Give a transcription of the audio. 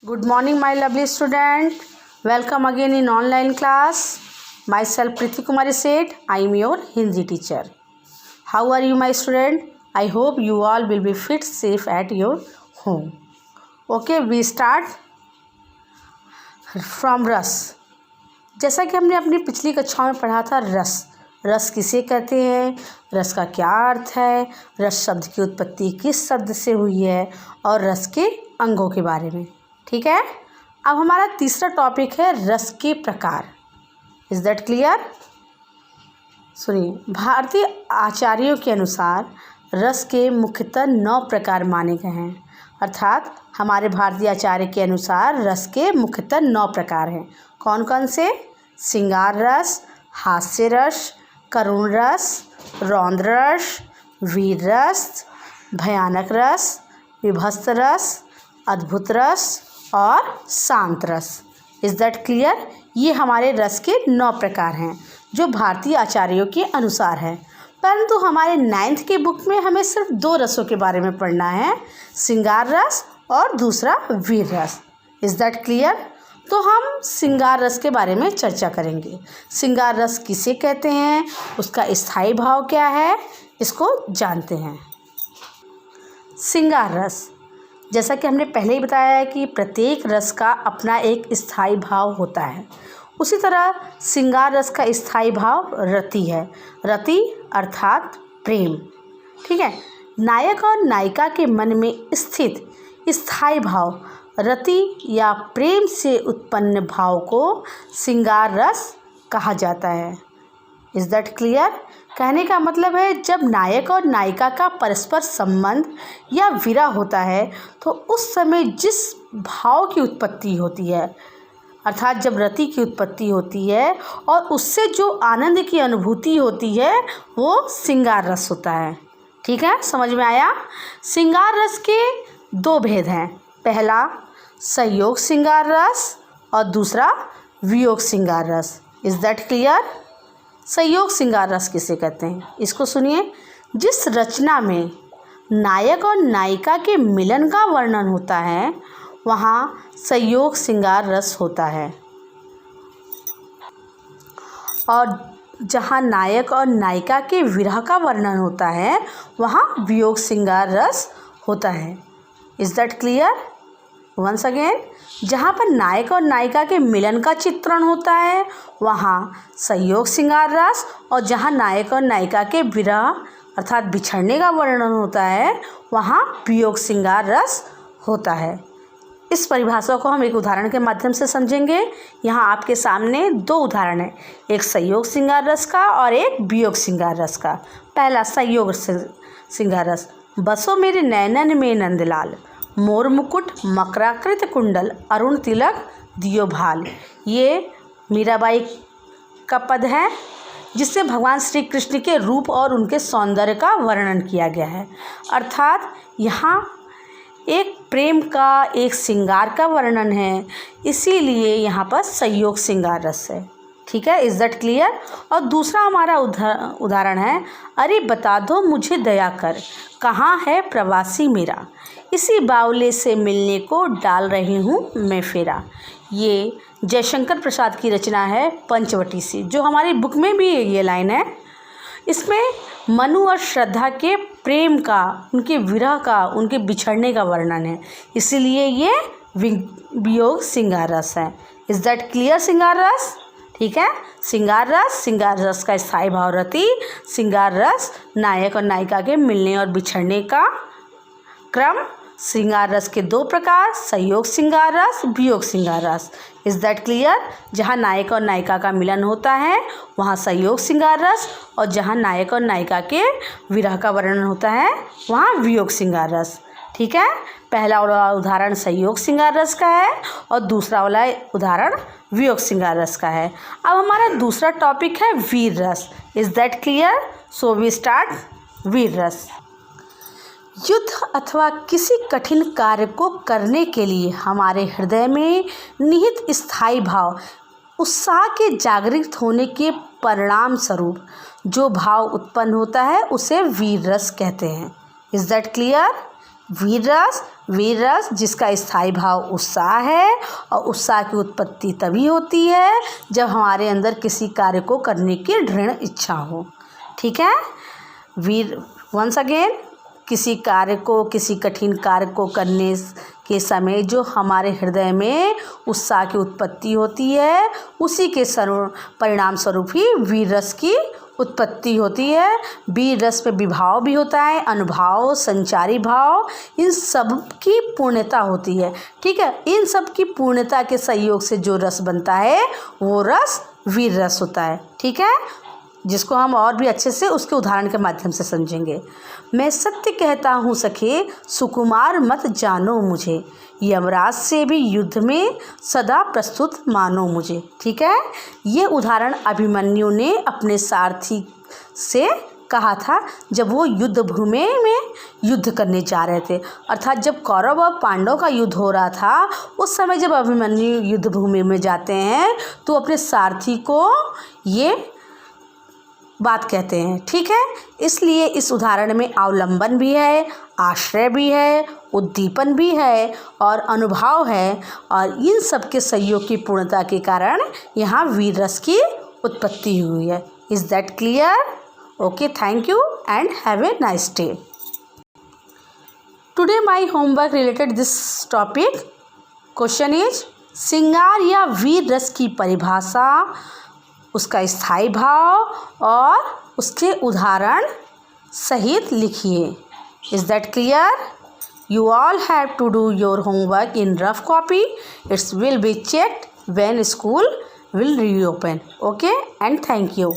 Good morning, my lovely student. Welcome again in online class. Myself Priti Kumari Seth. I am your Hindi teacher. How are you, my student? I hope you all will be fit, safe at your home. Okay, we start from रस. जैसा कि हमने अपनी पिछली कक्षाओं में पढ़ा था रस किसे कहते हैं, रस का क्या अर्थ है, रस शब्द की उत्पत्ति किस शब्द से हुई है और रस के अंगों के बारे में. ठीक है. अब हमारा तीसरा टॉपिक है रस के प्रकार. Is that clear? सुनिए, भारतीय आचार्यों के अनुसार रस के मुख्यतः 9 प्रकार माने गए हैं. अर्थात हमारे भारतीय आचार्य के अनुसार रस के मुख्यतः 9 प्रकार हैं. कौन कौन से? श्रृंगार रस, हास्य रस, करुण रस, रौद्र रस, वीर रस, भयानक रस, विभत्स रस, अद्भुत रस और शांत रस. Is that clear? ये हमारे रस के 9 प्रकार हैं जो भारतीय आचार्यों के अनुसार है. परंतु हमारे 9th के बुक में हमें सिर्फ 2 रसों के बारे में पढ़ना है, श्रृंगार रस और दूसरा वीर रस. Is that clear? तो हम श्रृंगार रस के बारे में चर्चा करेंगे. श्रृंगार रस किसे कहते हैं, उसका स्थायी भाव क्या है, इसको जानते हैं. श्रृंगार रस, जैसा कि हमने पहले ही बताया है कि प्रत्येक रस का अपना एक स्थायी भाव होता है. उसी तरह श्रृंगार रस का स्थायी भाव रति है. रति अर्थात प्रेम. ठीक है. नायक और नायिका के मन में स्थित स्थायी भाव रति या प्रेम से उत्पन्न भाव को श्रृंगार रस कहा जाता है. Is that clear? कहने का मतलब है जब नायक और नायिका का परस्पर संबंध या विरह होता है तो उस समय जिस भाव की उत्पत्ति होती है, अर्थात जब रति की उत्पत्ति होती है और उससे जो आनंद की अनुभूति होती है वो श्रृंगार रस होता है. ठीक है, समझ में आया? श्रृंगार रस के 2 भेद हैं. पहला संयोग श्रृंगार रस और दूसरा वियोग श्रृंगार रस. Is that clear? संयोग श्रृंगार रस किसे कहते हैं, इसको सुनिए. जिस रचना में नायक और नायिका के मिलन का वर्णन होता है वहाँ संयोग श्रृंगार रस होता है, और जहाँ नायक और नायिका के विरह का वर्णन होता है वहाँ वियोग श्रृंगार रस होता है. Is that clear? Once again, जहाँ पर नायक और नायिका के मिलन का चित्रण होता है वहाँ संयोग श्रृंगार रस, और जहाँ नायक और नायिका के विरह अर्थात बिछड़ने का वर्णन होता है वहाँ वियोग श्रृंगार रस होता है. इस परिभाषा को हम एक उदाहरण के माध्यम से समझेंगे. यहाँ आपके सामने 2 उदाहरण हैं, एक संयोग श्रृंगार रस का और एक वियोग श्रृंगार रस का. पहला संयोग श्रृंगार रस. बसो मेरे नैनन में नंदलाल, मोर मुकुट मकराकृत कुंडल, अरुण तिलक दियो भाल. ये मीराबाई का पद है जिसमें भगवान श्री कृष्ण के रूप और उनके सौंदर्य का वर्णन किया गया है. अर्थात यहाँ एक प्रेम का, एक श्रृंगार का वर्णन है, इसीलिए यहाँ पर संयोग श्रृंगार रस है. ठीक है, इज दैट क्लियर? और दूसरा हमारा उदाहरण है, अरे बता दो मुझे दया कर, कहाँ है प्रवासी मेरा, इसी बावले से मिलने को डाल रही हूँ मैं फेरा. ये जयशंकर प्रसाद की रचना है पंचवटी से, जो हमारी बुक में भी ये लाइन है. इसमें मनु और श्रद्धा के प्रेम का, उनके विरह का, उनके बिछड़ने का वर्णन है, इसीलिए ये वियोग श्रृंगार रस है. Is that clear? श्रृंगार रस. ठीक है. श्रृंगार रस का स्थायी भाव रति, श्रृंगार रस नायक और नायिका के मिलने और बिछड़ने का क्रम. श्रृंगार रस के 2 प्रकार, संयोग श्रृंगार रस, वियोग श्रृंगार रस. Is that clear? जहाँ नायक और नायिका का मिलन होता है वहाँ संयोग श्रृंगार रस, और जहाँ नायक और नायिका के विरह का वर्णन होता है वहाँ वियोग श्रृंगार रस. ठीक है. पहला वाला उदाहरण संयोग श्रृंगार रस का है और दूसरा वाला उदाहरण वियोग श्रृंगार रस का है. अब हमारा दूसरा टॉपिक है वीर रस. Is that clear? So we start veer ras. युद्ध अथवा किसी कठिन कार्य को करने के लिए हमारे हृदय में निहित स्थायी भाव उत्साह के जागृत होने के परिणाम स्वरूप जो भाव उत्पन्न होता है उसे वीर रस कहते हैं. Is that clear? वीर रस जिसका स्थायी भाव उत्साह है, और उत्साह की उत्पत्ति तभी होती है जब हमारे अंदर किसी कार्य को करने की दृढ़ इच्छा हो। ठीक है, वंस अगेन, किसी कठिन कार्य को करने के समय जो हमारे हृदय में उत्साह की उत्पत्ति होती है, उसी के परिणाम स्वरूप ही वीर रस की उत्पत्ति होती है। वीर रस में विभाव भी होता है, अनुभाव, संचारी भाव, इन सब की पूर्णता होती है। ठीक है, इन सब की पूर्णता के सहयोग से जो रस बनता है वो रस वीर रस होता है। ठीक है, जिसको हम और भी अच्छे से उसके उदाहरण के माध्यम से समझेंगे। मैं सत्य कहता हूँ सखे, सुकुमार मत जानो मुझे, यमराज से भी युद्ध में सदा प्रस्तुत मानो मुझे। ठीक है, ये उदाहरण अभिमन्यु ने अपने सारथी से कहा था जब वो युद्ध भूमि में युद्ध करने जा रहे थे। अर्थात जब कौरव और पांडव का युद्ध हो रहा था, उस समय जब अभिमन्यु युद्ध भूमि में जाते हैं तो अपने सारथी को ये बात कहते हैं। ठीक है, इसलिए इस उदाहरण में अवलंबन भी है, आश्रय भी है, उद्दीपन भी है और अनुभाव है, और इन सब के सहयोग की पूर्णता के कारण यहाँ वीर रस की उत्पत्ति हुई है। Is that clear? Okay, thank you and have a nice day. Today my homework related this topic. Question is, श्रृंगार या वीर रस की परिभाषा, उसका स्थायी भाव और उसके उदाहरण सहित लिखिए। Is that clear? You all have to do your homework in rough copy. It will be checked when school will reopen. Okay, and thank you.